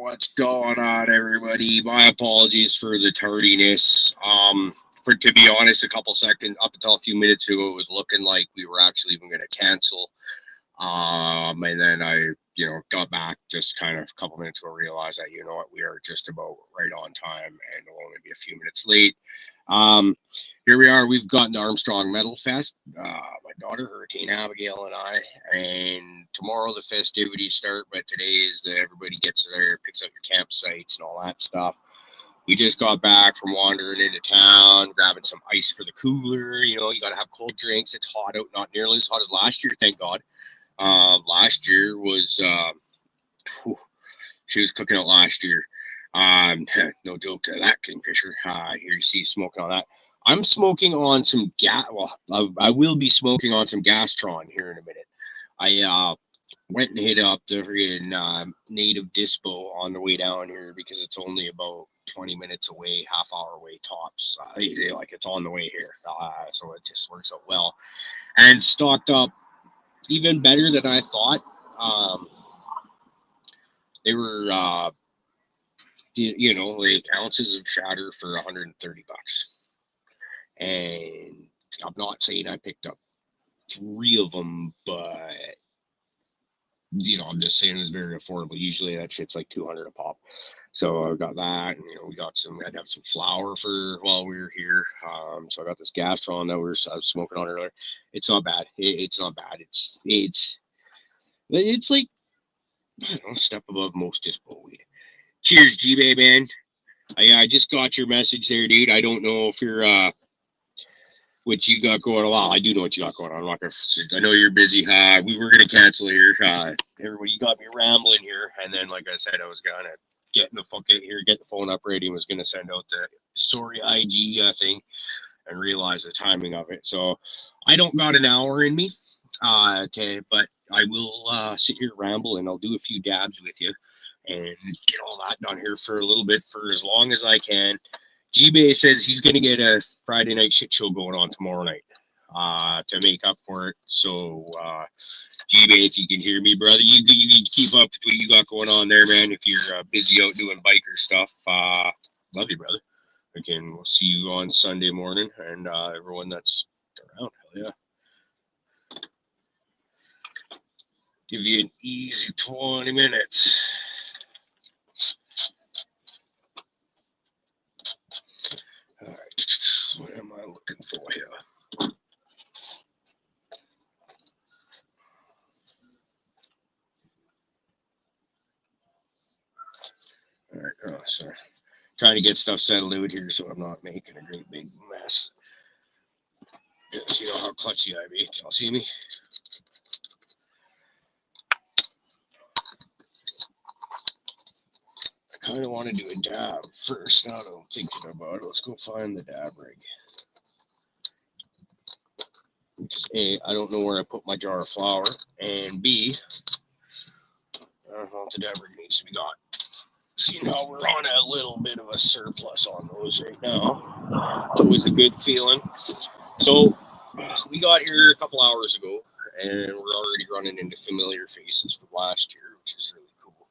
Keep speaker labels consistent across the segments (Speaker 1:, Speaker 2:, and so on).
Speaker 1: What's going on, everybody? My apologies for the tardiness. For to be honest, a couple seconds up until a few minutes ago, it was looking like we were actually even going to cancel. And then I got back just kind of a couple minutes ago, realized that we are just about right on time, and we'll only be a few minutes late. Um, Here we are. We've gotten to Armstrong Metal Fest. My daughter, Hurricane Abigail, and I. And tomorrow the festivities start, but today is everybody gets there, picks up your campsites and all that stuff. We just got back from wandering into town, grabbing some ice for the cooler. You got to have cold drinks. It's hot out, not nearly as hot as last year, thank God. Last year was, whew, she was cooking out last year. No joke to that Kingfisher. Here you see smoking on that. I'm smoking on some gas. Well, I will be smoking on some Gastron here in a minute. I went and hit up the freaking native dispo on the way down here because it's only about 20 minutes away, half hour away tops. Like it's on the way here, so it just works out well. And stocked up even better than I thought. Um, they were like ounces of shatter for 130 bucks. And I'm not saying I picked up three of them, but I'm just saying it was very affordable. Usually that shit's like 200 a pop. So I got that, and we got some. I'd have some flour for while we were here. So I got this Gastron that I was smoking on earlier. It's not bad. It's not bad. It's like I don't know, a step above most dispo weed. Cheers, G-Bay, man. I just got your message there, dude. I don't know if you're what you got going on. Well, I do know what you got going on. I'm not gonna. I know you're busy. We were gonna cancel here. Everybody, you got me rambling here, and then, like I said, I was gonna get in the fuck in here, get the phone up ready, and was gonna send out the story IG thing, and realize the timing of it. So I don't got an hour in me, but I will sit here ramble, and I'll do a few dabs with you, and get all that done here for a little bit for as long as I can. G-Bay says he's going to get a Friday night shit show going on tomorrow night to make up for it. So, G-Bay, if you can hear me, brother, you can keep up with what you got going on there, man. If you're busy out doing biker stuff, love you, brother. Again, we'll see you on Sunday morning, and everyone that's around, hell yeah. Give you an easy 20 minutes. All right, what am I looking for here? All right, oh, sorry. Trying to get stuff settled out here so I'm not making a great big mess. Yes, you know how klutzy I be. Y'all see me? I kind of want to do a dab first. Now that I'm thinking about it, let's go find the dab rig. Because A, I don't know where I put my jar of flour, and B, I don't know if the dab rig needs to be got. Seeing how we're on a little bit of a surplus on those right now. It's always a good feeling. So we got here a couple hours ago, and we're already running into familiar faces from last year, which is really cool.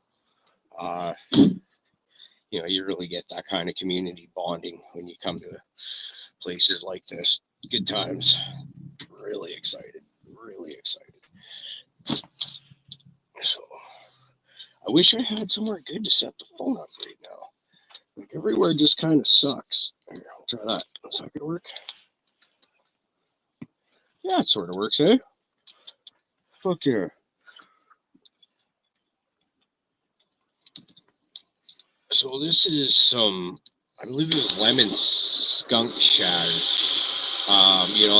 Speaker 1: You really get that kind of community bonding when you come to places like this. Good times. Really excited. Really excited. So I wish I had somewhere good to set the phone up right now. Like everywhere just kind of sucks. Here, I'll try that. Is that gonna work? Yeah, it sort of works, eh? Fuck yeah. So this is some, I believe it was lemon skunk shatter.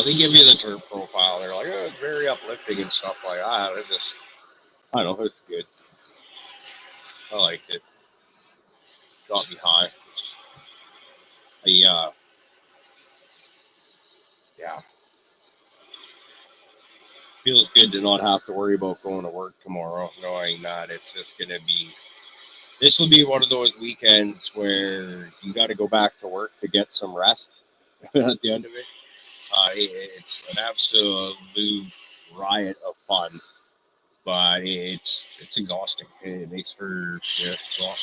Speaker 1: They give you the terp profile. They're like, oh, it's very uplifting and stuff like that. It's just, I don't know, it's good. I liked it. Got me high. Yeah. Feels good to not have to worry about going to work tomorrow, knowing that it's just going to be, this will be one of those weekends where you got to go back to work to get some rest at the end of it. It's an absolute riot of fun. but it's exhausting. It makes for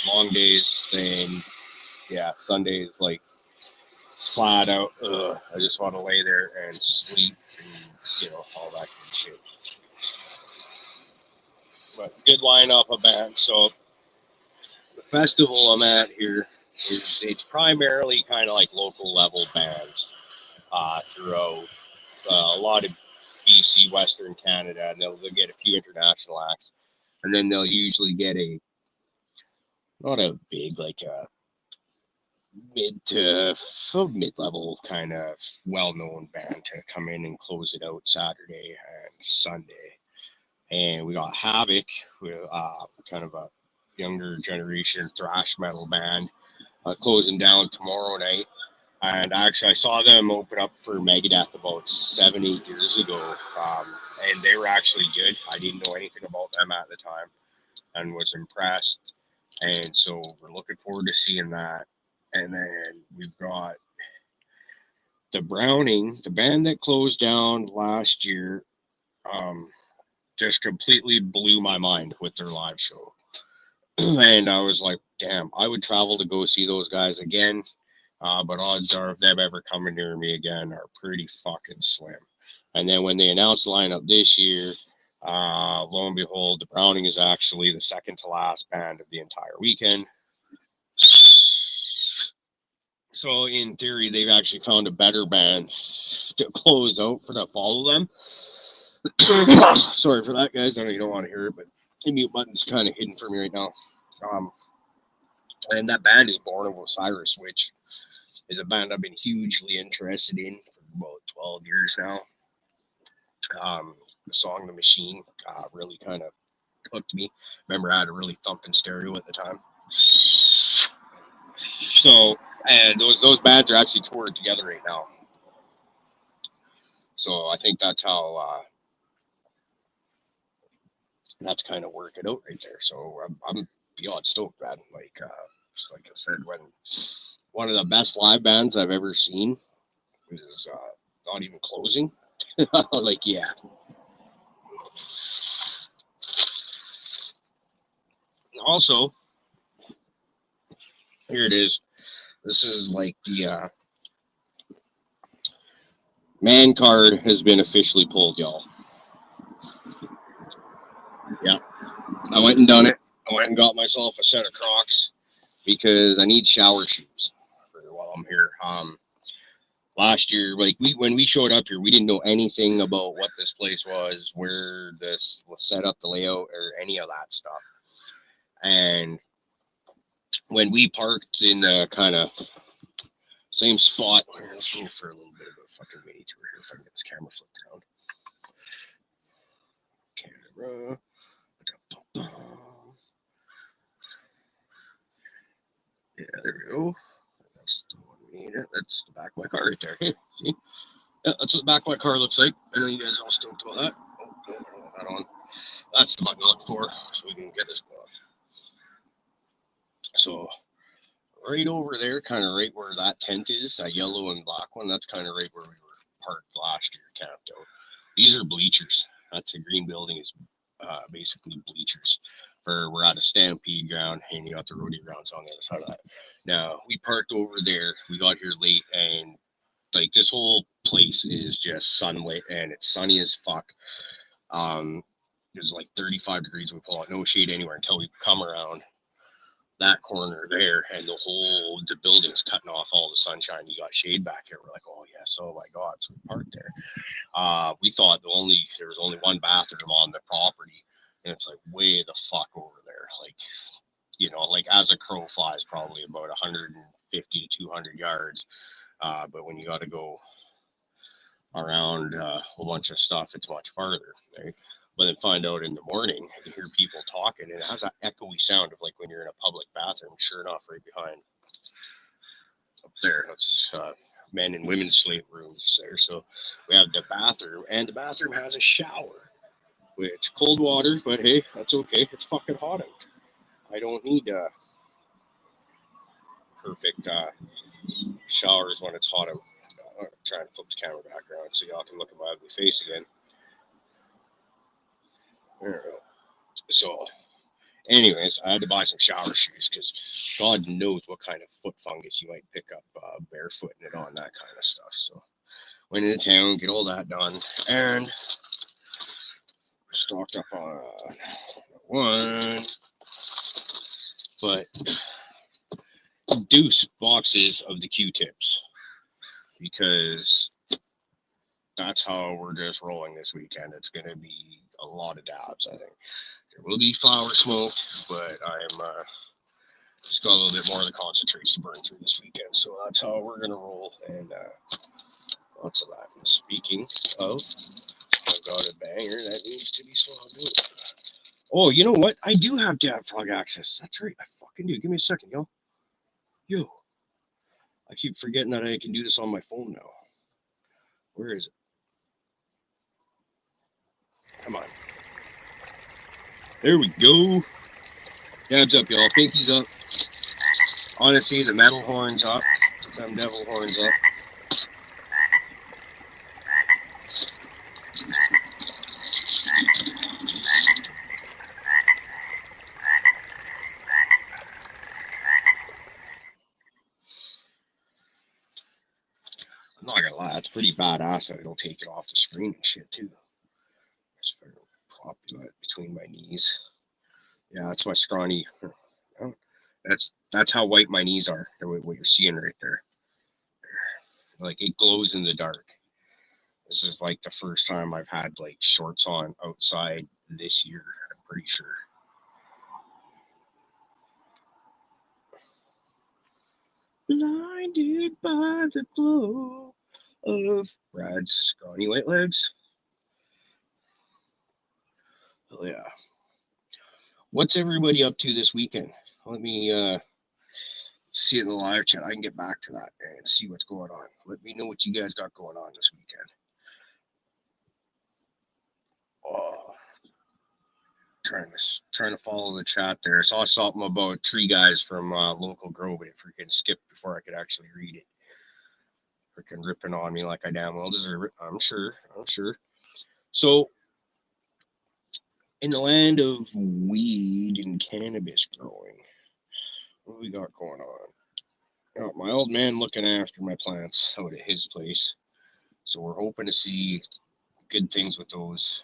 Speaker 1: long days, and yeah, Sundays like flat out. I just want to lay there and sleep, and all that good shit. But good lineup of bands. So the festival I'm at here it's primarily kind of like local level bands throughout a lot of BC, Western Canada, and they'll get a few international acts, and then they'll usually get not a big like a mid level kind of well known band to come in and close it out Saturday and Sunday. And we got Havoc, with kind of a younger generation thrash metal band, closing down tomorrow night. And actually, I saw them open up for Megadeth about 7-8 years ago, and they were actually good. I didn't know anything about them at the time, and was impressed. And so we're looking forward to seeing that. And then we've got the Browning, the band that closed down last year. Just completely blew my mind with their live show. And I was like, damn, I would travel to go see those guys again. But odds are of them ever coming near me again are pretty fucking slim. And then when they announced the lineup this year, lo and behold, the Browning is actually the second to last band of the entire weekend. So in theory, they've actually found a better band to close out to follow them. Sorry for that, guys. I know you don't want to hear it, but the mute button's kind of hidden for me right now. And that band is Born of Osiris, which is a band I've been hugely interested in for about 12 years now. The song "The Machine" really kind of hooked me. Remember, I had a really thumping stereo at the time. So, and those bands are actually touring together right now. So I think that's how that's kind of working out right there. So I'm beyond stoked, man. Like just like I said, when one of the best live bands I've ever seen is not even closing. Like, yeah. Also, here it is. This is like the man card has been officially pulled, y'all. Yeah, I went and done it. I went and got myself a set of Crocs because I need shower shoes for while I'm here. Last year, like when we showed up here, we didn't know anything about what this place was, where this was set up, the layout, or any of that stuff. And when we parked in the kind of same spot, let's go for a little bit of a fucking mini tour here if I can get this camera flipped around. Camera. Yeah, there we go. That's the one we need. That's the back of my car right there. See? Yeah, that's what the back of my car looks like. I know you guys are all stoked about that. Oh, that on. That's the button to look for, so we can get this going. So right over there, kind of right where that tent is, that yellow and black one, that's kind of right where we were parked last year, camped out. These are bleachers. That's a green building is basically bleachers. We're at a stampede ground, and you got the rodeo grounds on the other side of that. Now, we parked over there. We got here late, and like this whole place is just sunlit, and it's sunny as fuck. It was like 35 degrees. We pull out no shade anywhere until we come around that corner there, and the building's cutting off all the sunshine. You got shade back here. We're like, oh yes, oh my god. So we parked there. We thought there was only one bathroom on the property, and it's like way the fuck over there. Like, like as a crow flies, probably about 150 to 200 yards. But when you got to go around a whole bunch of stuff, it's much farther, right? But then find out in the morning, you hear people talking, and it has that echoey sound of like when you're in a public bathroom. Sure enough, right behind up there, that's men and women's sleep rooms there. So we have the bathroom, and the bathroom has a shower, which cold water, but hey, that's okay. It's fucking hot out. I don't need perfect showers when it's hot out. I'm trying to flip the camera back around so y'all can look at my ugly face again. There we go. So, anyways, I had to buy some shower shoes because God knows what kind of foot fungus you might pick up barefooting it on, that kind of stuff. So, went into town, get all that done, and stocked up on one, but deuce boxes of the Q-tips because that's how we're just rolling this weekend. It's going to be a lot of dabs, I think. There will be flower smoked, but I'm just got a little bit more of the concentrates to burn through this weekend. So that's how we're going to roll, and lots of that. And speaking of, I've got a banger that needs to be swabbed out. Oh, you know what? I do have dab frog access. That's right. I fucking do. Give me a second, yo. Yo. I keep forgetting that I can do this on my phone now. Where is it? Come on. There we go. Dabs up, y'all. Pinkies up. Honestly, the metal horns up. Them devil horns up. I'm not gonna lie, it's pretty badass that it'll take it off the screen and shit too. Just prop it between my knees. Yeah, that's my scrawny. That's how white my knees are. What you're seeing right there. Like it glows in the dark. This is like the first time I've had like shorts on outside this year. I'm pretty sure. Blinded by the glow of Brad's scrawny white legs. Oh yeah. What's everybody up to this weekend? Let me see it in the live chat. I can get back to that and see what's going on. Let me know what you guys got going on this weekend. Oh, trying to follow the chat there. I saw something about tree guys from local grow, but it freaking skipped before I could actually read it. Freaking ripping on me like I damn well deserve it. I'm sure. So, in the land of weed and cannabis growing, what do we got going on? Got my old man looking after my plants out at his place. So we're hoping to see good things with those.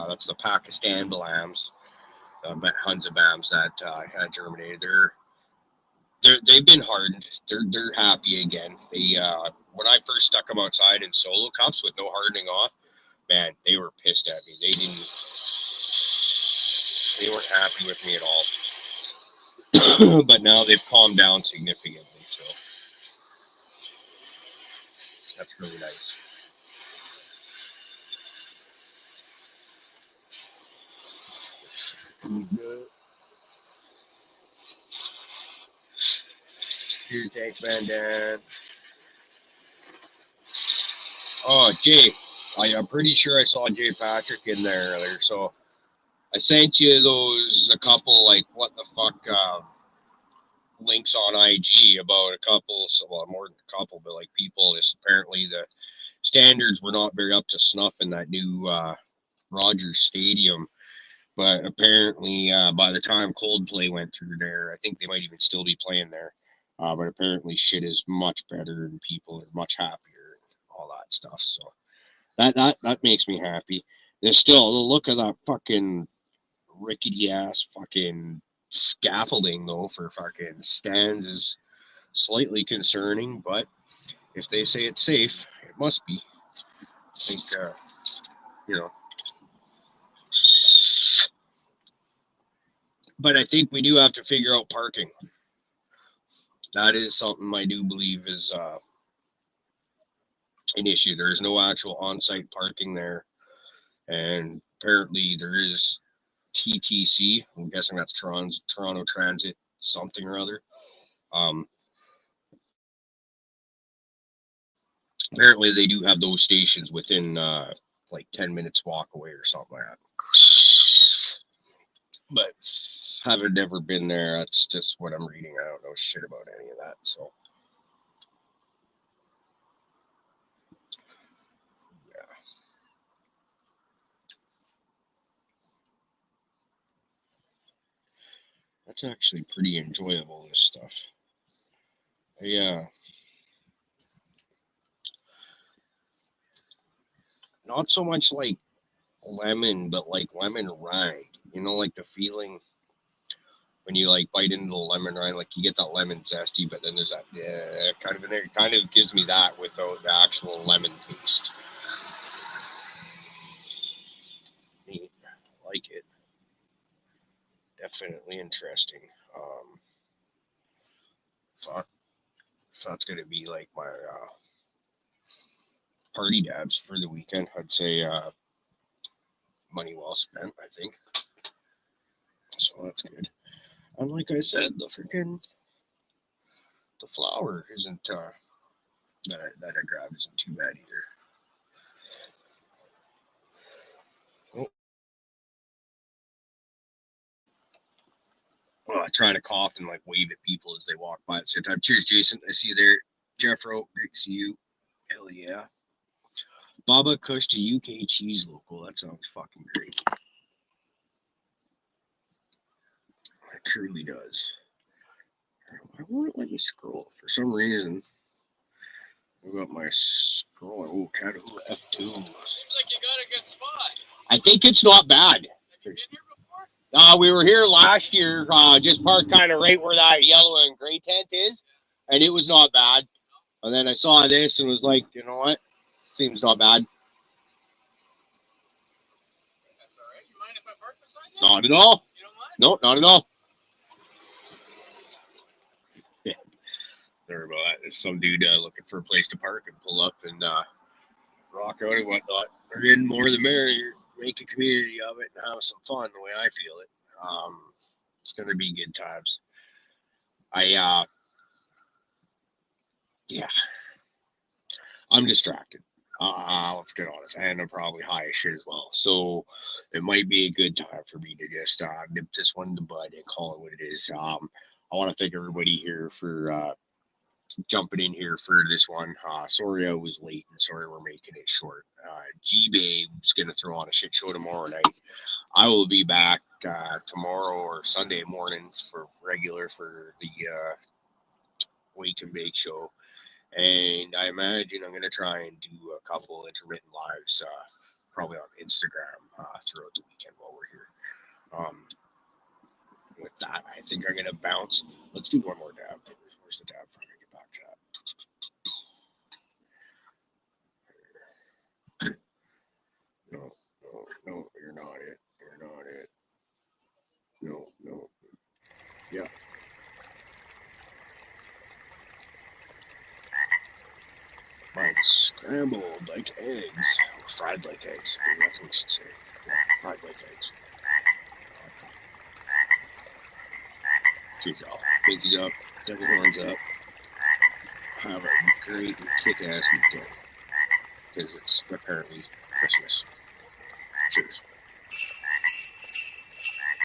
Speaker 1: That's the Pakistan Balams, Hunzabams that had germinated. They've been hardened. They're happy again. They when I first stuck them outside in solo cups with no hardening off, man, they were pissed at me. They weren't happy with me at all. But now they've calmed down significantly, so that's really nice. Here's Tank Van Dan. Oh, Jay. I'm pretty sure I saw Jay Patrick in there earlier. So I sent you those a couple like what the fuck links on IG about a couple, so well more than a couple, but like people. This apparently the standards were not very up to snuff in that new Rogers Stadium. But apparently, by the time Coldplay went through there, I think they might even still be playing there. But apparently, shit is much better and people are much happier and all that stuff. So that makes me happy. There's still the look of that fucking rickety ass fucking scaffolding though for fucking stands is slightly concerning. But if they say it's safe, it must be. I think you know. But I think we do have to figure out parking. That is something I do believe is an issue. There is no actual on-site parking there, and apparently there is TTC. I'm guessing that's Toronto Transit something or other. Um, Apparently they do have those stations within like 10 minutes walk away or something like that. But having never been there, that's just what I'm reading. I don't know shit about any of that. So yeah. That's actually pretty enjoyable, this stuff. Yeah. Not so much like lemon, but like lemon rind. You know, like the feeling when you like bite into the lemon rind, like you get that lemon zesty, but then there's that kind of in there. It kind of gives me that without the actual lemon taste. Neat. Like it. Definitely interesting. Thought that's gonna be like my party dabs for the weekend. I'd say money well spent. I think so. That's good. And like I said, the flour isn't that I grabbed isn't too bad either. Trying to cough and like wave at people as they walk by at the same time. Cheers, Jason. I see you there. Jeffro, great to see you. Hell yeah. Baba Kush to UK cheese local. That sounds fucking great. It truly does. I won't let me scroll for some reason. I got my scroll. Oh, Catahoo F2. Seems like you got a good spot. I think it's not bad. Have you been here before? We were here last year, just parked kind of right where that yellow and gray tent is, and it was not bad. And then I saw this and was like, you know what? Seems not bad. That's all right. You mind if I park beside you? Not at all. You don't mind? No, not at all. Yeah. Sorry about that. There's some dude looking for a place to park and pull up and rock out and whatnot. We're getting more the merrier. Make a community of it and have some fun the way I feel it. It's gonna be good times. Yeah, I'm distracted. Let's get honest. And I'm probably high as shit as well. So it might be a good time for me to just nip this one in the bud and call it what it is. I want to thank everybody here for jumping in here for this one. Sorry I was late and sorry we're making it short. G-Babe's going to throw on a shit show tomorrow night. I will be back tomorrow or Sunday morning for regular for the Wake and Bake show. And I imagine I'm going to try and do a couple intermittent lives, probably on Instagram throughout the weekend while we're here. With that, I think I'm going to bounce. Let's do one more dab. Where's the dab from? I get back to that. No, you're not it. You're not it. No. Yeah. Mine's scrambled like eggs. Fried like eggs. That's what we should say. Yeah, fried like eggs. Cheers, y'all. Pinkies up. Devil horns up. Have a great kick-ass weekend. Because it's apparently Christmas. Cheers.